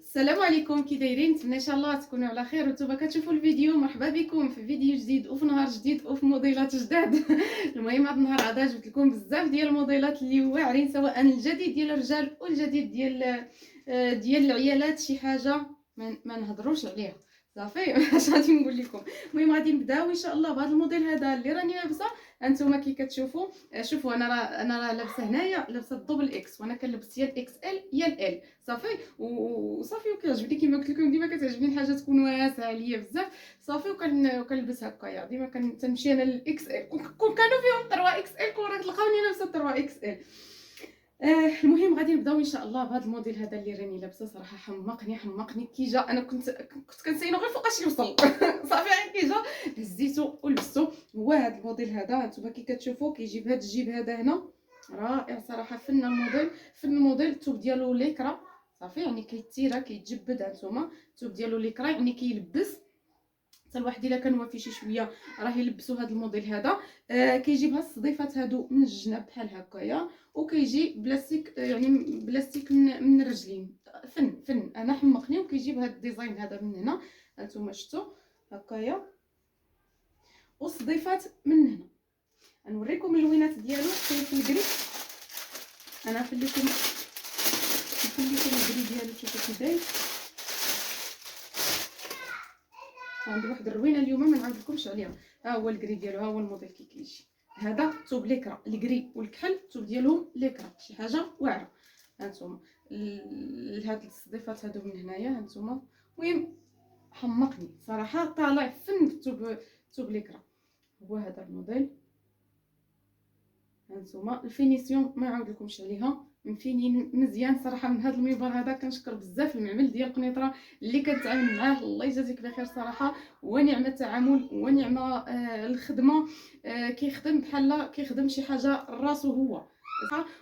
السلام عليكم، كي دايرين؟ نتمنى ان شاء الله تكونوا على خير وانتم كتشوفوا الفيديو. مرحبا بكم في فيديو جديد وفي نهار جديد وفي موديلات جداد. المهم هذا النهار هذا جبت لكم بزاف ديال الموديلات اللي واعرين، سواء الجديد ديال الرجال والجديد ديال العيالات. شي حاجه ما نهضروش عليها صافي. اش غادي نقول لكم؟ المهم غادي نبداو ان شاء الله بهذا الموديل هذا اللي راني لابسه. انتم كي كتشوفوا شوفوا، انا راه لابسه هنايا، لابسه الدبل اكس، وانا كنلبس يا الاكس ال يا ال صافي. وصافي وكيعجبني كيما قلت لكم، ديما كتعجبني الحاجه تكون واسعه عليا بزاف صافي. وكنلبس هكايا ديما تنمشي انا للاكس ال. كون كانوا فيهم 3 اكس ال، كون راك تلقاوني لابسه 3 اكس ال. المهم غادي نبداو ان شاء الله بهذا الموديل هذا اللي راني لابسه. صراحه حمقني كي جا. انا كنت كنسينو غير فوقاش يوصل. صافي غير كي جا هزيتو ولبستو. هو هذا الموديل هذا، نتوما كي كتشوفوا كيجيب هذا الجيب هذا هنا رائع صراحه. فن الموديل، فن الموديل. الثوب ديالو ليكرا صافي، يعني كيتيرا كيتجبد. هانتوما الثوب ديالو ليكرا يعني كيلبس حتى الواحد الا كان وافي شي شويه راه يلبسوا هذا الموديل هذا. كيجيب هاد الصديفات هادو من الجناب بحال هكايا، وكيجي بلاستيك، يعني بلاستيك من الرجلين. فن انا حمقني. وكيجيب هاد الديزاين هذا من هنا، هانتوما شفتوا هكايا، والصديفات من هنا. نوريكم اللوينات ديالو. كاين في الكري، انا نخليكم الكري ديالو شوفوا كي داير. عندي واحد الروينه اليوم ما نعاودلكمش عليها. ها هو الكري ديالو، ها هو الموديل كي كيجي. هذا ثوب ليكرا، الكري والكحل الثوب ديالهم ليكرا، شي حاجه واعره. هانتوما هاد الصديفات هادو من هنايا هانتوما. المهم حمقني صراحه، طالع فن في ثوب ليكرا. هو هذا الموديل هانتوما. الفينيسيون ما نعاودلكمش عليها، مفينين مزيان صراحه. من هذا المنبر هذا كنشكر بزاف المعمل ديال قنيطره اللي كتعامل معاه، الله يجازيك بخير صراحه. ونعم التعامل ونعم الخدمه. كيخدم بحال كيخدم شي حاجه راسو هو.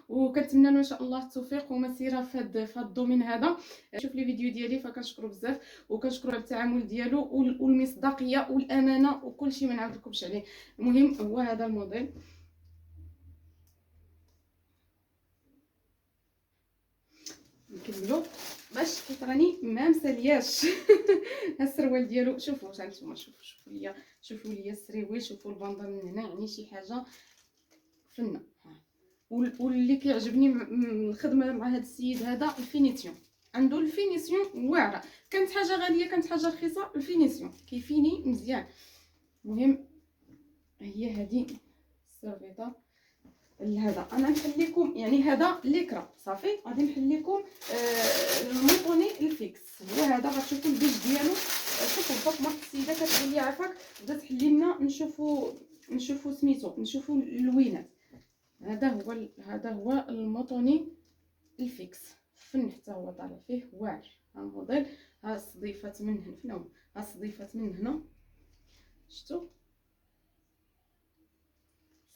وكنتمنى له ان شاء الله التوفيق ومسيره في هذا الدومين هذا. شوف لي فيديو ديالي فكنشكرو بزاف، وكنشكرو على التعامل ديالو والمصداقيه والامانه وكل شيء ما نعاودلكمش عليه. المهم هو هذا الموديل. نكملو باش حيت راني ما مسالياش. ها السروال ديالو شوفوا هانتوما، شوفوا ليا السريويل، شوفوا الباندا من هنا، يعني شي حاجه فنه. واللي كيعجبني الخدمه مع هذا السيد هذا الفينيسيون. عنده الفينيسيون واعره. كانت حاجه غاليه كانت حاجه رخيصه، الفينيسيون كيفيني مزيان. المهم هي هذه السيرفيطه. هذا انا نحليكم، يعني هذا ليكرا صافي. غادي نحليكم الموطوني الفيكس. هو هذا غتشوفوا البيج ديالو. شوفوا فوق واحد السيده كتقول لي عافاك بدا تحلي لنا، نشوفوا سميتو، نشوفوا اللوينات. هذا هو الموطوني الفيكس. فن حتى هو طالع فيه واعر. ها الموديل، ها الصديفات من هنا، فين هما ها الصديفات من هنا شفتوا؟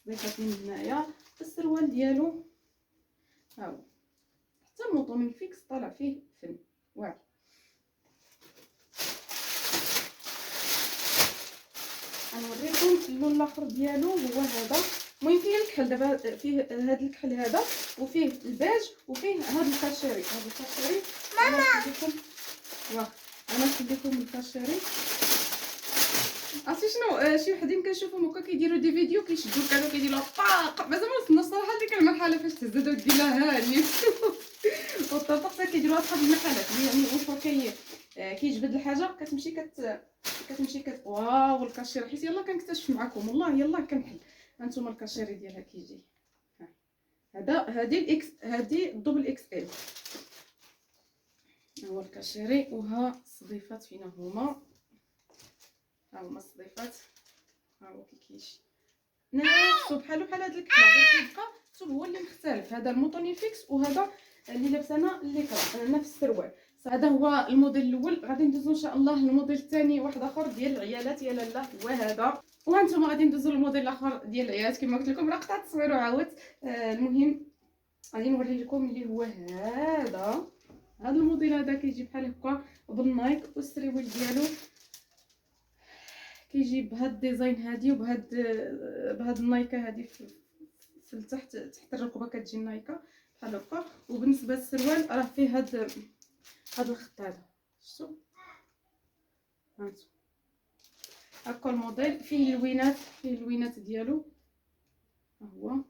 صديفات من هنايا. السروال ديالو ها هو، حتى الموطون الفيكس طالع فيه فن واعر. غنوريكم اللون الاخر ديالو هو هذا. المهم فيه الكحل دابا، فيه هذا الكحل هذا، وفيه البيج، وفيه هذا الكاشيري. ماما انا نخليكم الكاشيري. عرفتي شنو؟ شي وحدين كنشوفهم هكا كيديروا دي فيديو كيشدوا الكادو كيديروا طاق. مازال ما وصلنا الصراحه لديك المرحله فاش تهزدوا دير لها هاني. والطاق حتى كيديروها اصحاب المحلات، يعني واش كيجبد الحاجه كتمشي واو الكاشير. حيت يلاه كنكتشف معكم والله، يلاه كنحل. هانتوما الكاشيري ديالها كيجي هادي الاكس، هادي الدبل اكس ال. هو الكاشيري. وها الصديفات فينا هما، ها هما الصديفات. ها هو كيجي نفسو بحال هاد الكحله، غير كيبقى الثوب هو اللي مختلف. هذا الموطوني فيكس، وهذا اللي لابسه انا ليكرا نفس السروال. هذا هو الموديل الاول. غادي ندوزو ان شاء الله للموديل الثاني، واحد اخر ديال العيالات يا لاله هو هذا. وهانتوما غادي ندوزو للموديل الاخر ديال العيالات. كما قلت لكم راه قطعت التصوير وعاودت. المهم غادي نوري لكم اللي هو هذا الموديل هذا. كيجي بحال هكا بالنايك، والسريويل ديالو كيجي بهذا الديزاين هادي، بهاد النايكه هادي في التحت، تحت الركبه كتجي النايكه بحال هكا. وبالنسبه للسروال راه فيه هاد هذا الخط هذا شفتوا هانتو هكا الموديل فيه اللوينات، فيه اللوينات ديالو. ها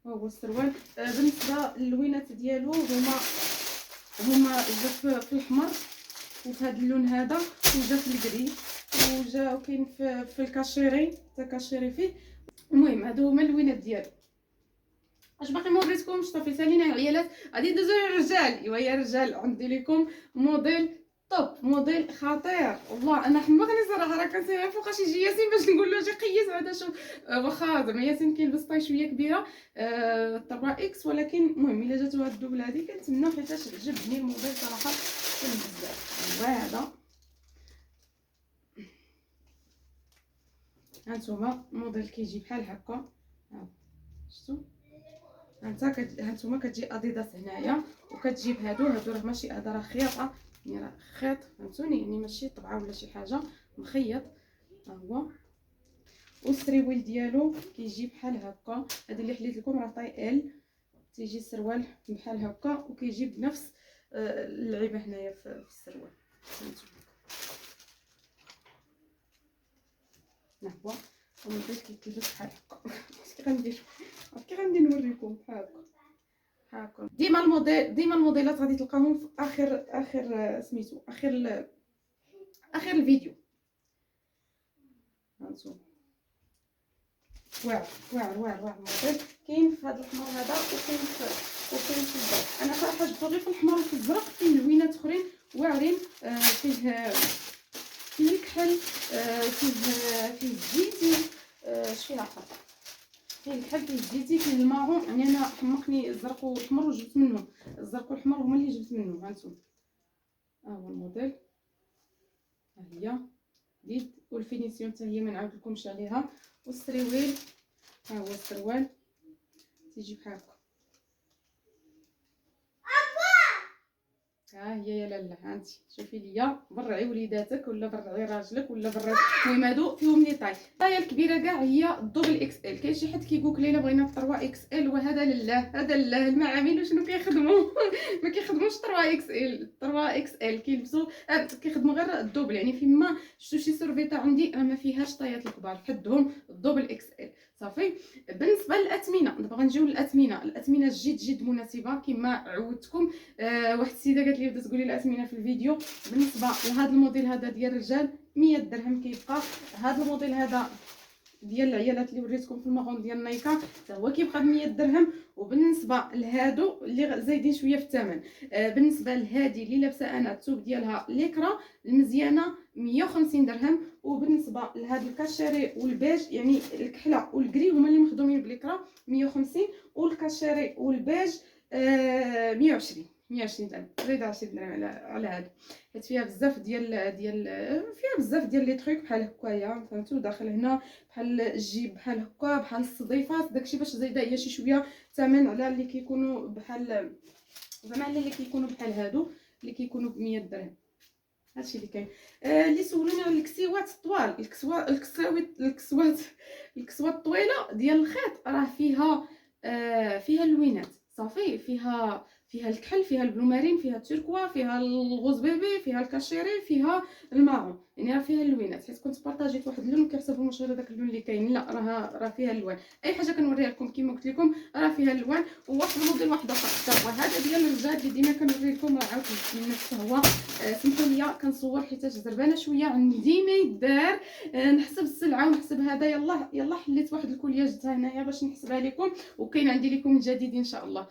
هو السروال. بالنسبه للوينات ديالو هما جا في الاحمر وفي هذا اللون هذا، وجا في الكري، وجا كاين في الكاشيري، حتى كاشيري فيه. المهم هادو هما اللوينات ديالو. اش باقي ما وريتكمش؟ صافي سالينا العيالات، غادي ندوزو للرجال. ايوا يا رجال عندي لكم موديل توب، موديل خطير والله. انا حمقني صراحه، راه كنسير فوقاش يجي ياسين باش نقول له اجي قيس هذا. شوف واخا زعما ياسين كيلبس طاي شويه كبيره 3 اكس، ولكن المهم الا جاتو هاد الدوبل هادي كنتمنى، حيتاش عجبني الموديل صراحه بزاف. هذا هانتوما الموديل كيجي بحال هكا. ها شفتوا هانتوما كتجي اديداس هنايا، وكتجيب هادو راه ماشي هذا راه خياطه، يعني راه خيط فهمتوني، يعني ماشي طبعه ولا شي حاجه، مخيط. ها هو والسريويل ديالو كيجي بحال هكا. هذا اللي حليت لكم راه طاي ال، تيجي السروال بحال هكا، وكيجي بنفس اللعيبه هنايا في السروال. فهمتوا؟ ها هو الموديل كيتلبس بحال هكا. كي غندير نوريكم بحال هكا. ديما الموديلات غادي تلقاهم في اخر سميتو اخر الفيديو. هانتوما واعر الموديل كاين في هذا الاحمر هذا، وكاين في الزرق. انا صراحه جبت غير في الاحمر وفي الزرق. كاين لوينات اخرين واعرين، فيه الكحل، فيه الزيتي، شفيه اخر، فيه الكحل، فيه الزيتي، فيه المارون. يعني انا حمقني الزرق والاحمر وجبت منهم. الزرق والاحمر هما اللي جبت منهم. هانتوما ها هو الموديل، ها هي ديد، والفينيسيون حتى هي ما نعاود لكمش عليها. والسريويل ها هو السروال تيجي بحال هكا. ها هي يا لاله، ها انت شوفي ليا، برعي وليداتك ولا برعي راجلك ولا برعي. المهم هادو فيهم لي الطايه الكبيره كاع هي الدوبل اكس ال. كاين شي حد كيقولك لينا بغينا 3 اكس ال، وهذا لله، هذا لله. المعامل وشنو كيخدموا؟ ما كيخدموش 3 اكس ال. 3 اكس ال كيلبسوا كيخدموا غير الدوبل. يعني فيما شفتوا شي سورفيتا عندي راه ما فيهاش طايات الكبار، حدهم الدوبل اكس ال صافي. بالنسبه للاثمنه، دابا غنجيو للاثمنه. الاثمنه جد مناسبه كما عودتكم. واحد السيده قالت لي بدا تقولي الاثمنه في الفيديو. بالنسبه لهذا الموديل هذا ديال الرجال 100 درهم كيبقى. هذا الموديل هذا ديال العيالات اللي وريتكم في الماغون ديال نايكا حتى هو كيبقى ب 100 درهم. وبالنسبه لهادو اللي زايدين شويه في الثمن، بالنسبه لهادي اللي لابسه انا الثوب ديالها ليكرا المزيانه 150 درهم. وبالنسبه لهاد الكاشيري والبيج يعني الكحله والكري هما اللي مخدومين بليكرا 150. والكاشيري والبيج 120 درهم. زيد 20 درهم على هذا، حيت فيها بزاف فيها بزاف ديال لي تروك بحال هكايا. فهمتوا؟ داخل هنا بحال الجيب بحال هكا، بحال الصديفات، داكشي باش زايده هي شي شويه ثمن على اللي كيكونوا بحال زعما على اللي كيكونوا بحال هادو اللي كيكونوا ب 100 درهم. هادشي اللي كاين. اللي سولوني على الكسيوات الطوال، الكسوات الطويله ديال الخيط راه فيها اللوينات صافي. فيها الكحل، فيها البلومارين، فيها التركوا، فيها الغوز بيبي، فيها الكاشيري، فيها المارون. يعني راه فيها اللوينات. حيت كنت بارطاجيت واحد اللون وكيحسبوا مش غير داك اللون اللي كاين، لا راه فيها اللوان. اي حاجه كنوريها لكم كما قلت لكم راه فيها اللوان. وواحد الموديل واحد اخر حتى هو هذا ديال الرجال اللي ديما كنوري لكم، راه عاود من نفس هو. سمحوا لي كنصور حيت زربانه شويه عندي ما يدار. نحسب السلعه ونحسب هذا. يلا حليت واحد الكوليه جبتها هنايا باش نحسبها لكم، وكاين عندي لكم الجديد ان شاء الله.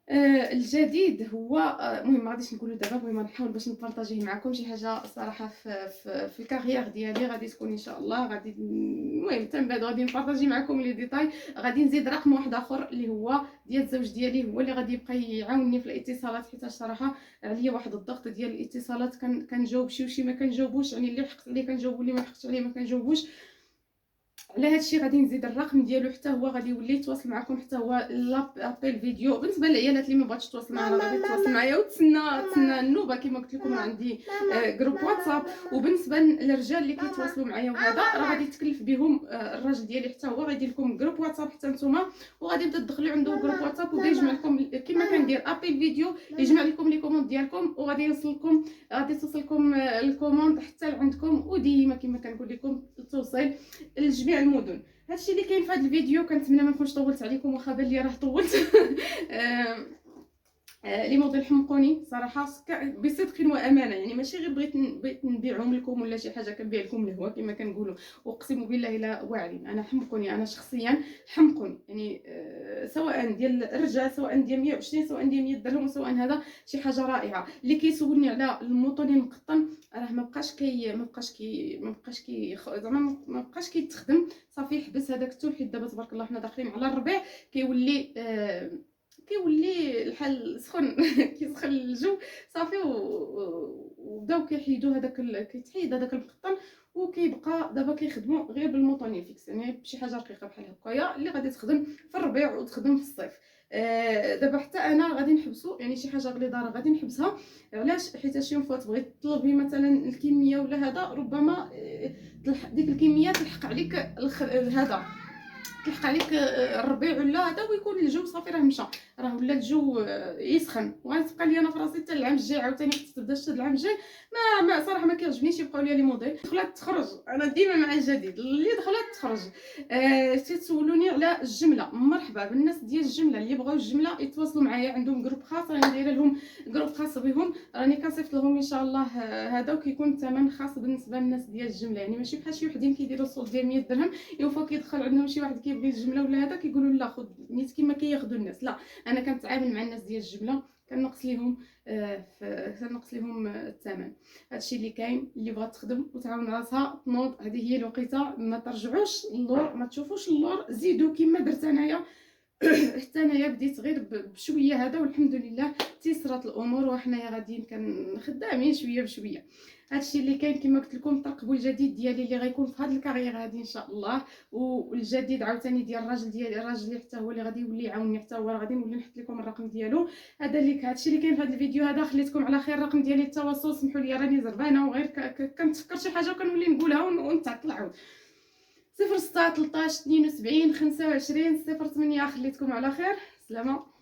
الجديد هو المهم ما غاديش نقولوا دابا. المهم نحاول باش نبارطاجيه معكم شي حاجه صراحه في الكارير ديالي غادي تكون ان شاء الله. غادي المهم حتى من بعد غادي نبارطاجي معكم لي ديتاي. غادي نزيد رقم واحد اخر اللي هو ديال الزوج ديالي، هو اللي غادي يبقى يعاونني في الاتصالات، حيت صراحه عليا واحد الضغط ديال الاتصالات. كنجاوب شي وشي ما كنجاوبوش، يعني اللي حقت عليه كنجاوبو، اللي ما حقتش عليه ما كنجاوبوش. على هادشي غادي نزيد الرقم ديالو، حتى هو غادي يولي يتواصل معكم، حتى هو لابيل فيديو. بالنسبه للعيالات اللي ما بغاتش تواصل معنا غادي تواصل معايا وتسنى النوبه كما قلت لكم. عندي جروب واتساب. وبالنسبه للرجال اللي كيتواصلوا معايا وهذا راه غادي يتكلف بهم الراجل ديالي، حتى هو غيدير لكم جروب واتساب حتى نتوما، وغادي يبدا تدخلوا عنده جروب واتساب وغادي يجمع لكم كما كندير ابيل فيديو، يجمع لكم لي كوموند ديالكم وغادي يوصلكم، غادي توصلكم الكوموند حتى لعندكم، وديما كما كنقول لكم توصل لجميع المدن. هادشي اللي كاين في هذا الفيديو. كنتمنى ما نكونش طولت عليكم، واخا بان لي راه طولت. لي موديل حمقوني صراحه بصدق وامانه، يعني ماشي غير بغيت نبيعهم لكم ولا شي حاجه، كنبيع لكم الهوا كما كنقولوا. اقسم بالله الا واعرين انا حمقوني، انا شخصيا حمقوني يعني. سواء ديال الرجال، سواء ديال 120، سواء ديال 100 درهم، سواء هذا شي حاجه رائعه. اللي كيسولني على الموطوني المقطن راه ما بقاش كيتخدم صافي، حبس هذاك التول، حيت دابا تبارك الله حنا داخلين على الربيع، كيولي الحال سخن. كيسخن الجو صافي، وبداو كيحيدوا كيتحيد هذاك المقطن، وكيبقى دابا كيخدموا غير بالموطوني فيكس، يعني بشي حاجه رقيقه بحال هكايا اللي غادي تخدم في الربيع وتخدم في الصيف. دابا حتى انا غادي نحبسوا، يعني شي حاجه غليظه راه غادي نحبسها. علاش؟ حيت شي يوم فوا تبغي تطلبي مثلا الكميه ولا هذا، ربما ديك الكميه تلحق عليك هذا، تلحق عليك الربيع ولا هذا، ويكون الجو صافي راه مشى، راه ولا الجو يسخن، وغتبقى لي انا في راسي حتى العام الجاي عاوتاني خص تبدا الشتا العام الجاي. ما صراحه ما كيعجبنيش يبقاو لي موديل دخلات تخرج. انا ديما مع الجديد، اللي دخلات تخرج. تسولوني على الجمله، مرحبا بالناس ديال الجمله اللي بغاو الجمله يتواصلوا معايا، عندهم جروب خاص، راني دايره لهم جروب خاص بهم، راني كنصيفط لهم ان شاء الله هذا، وكيكون الثمن خاص بالنسبه للناس ديال الجمله، يعني ماشي بحال شي وحدين كيديروا الصوت ديال 100 درهم، يوم فوا كيدخل عندهم شي واحد كيبغي الجمله ولا هذا كيقولوا لا خذ نيت كما كياخذوا الناس. لا، انا كنتعامل مع الناس ديال الجمله، كنقص لهم الثمن. هادشي اللي كاين. اللي بغات تخدم وتعاون راسها تنوض، هذه هي الوقيته، ما ترجعوش اللور، ما تشوفوش اللور، زيدوا كما درت انايا. حتى انايا بديت غير بشويه هذا، والحمد لله تيسرات الامور، وحنايا غاديين كنخدامين شويه بشويه. هادشي اللي كاين. كما قلت لكم ترقبوا الجديد ديالي اللي غيكون في هذا الكارير هذه ان شاء الله، والجديد عاوتاني ديال الراجل ديالي، الراجل اللي حتى هو اللي غادي يولي يعاونني، حتى هو غادي نولي نحط لكم الرقم ديالو. هادشي اللي كاين في هذا الفيديو هذا. خليتكم على خير. الرقم ديالي التواصل، سمحوا لي راني زربانه وغير كنتفكر شي حاجه وكنولي نقولها ونتعطل عاود. 06 13 72 25 08. خليتكم على خير. سلامه.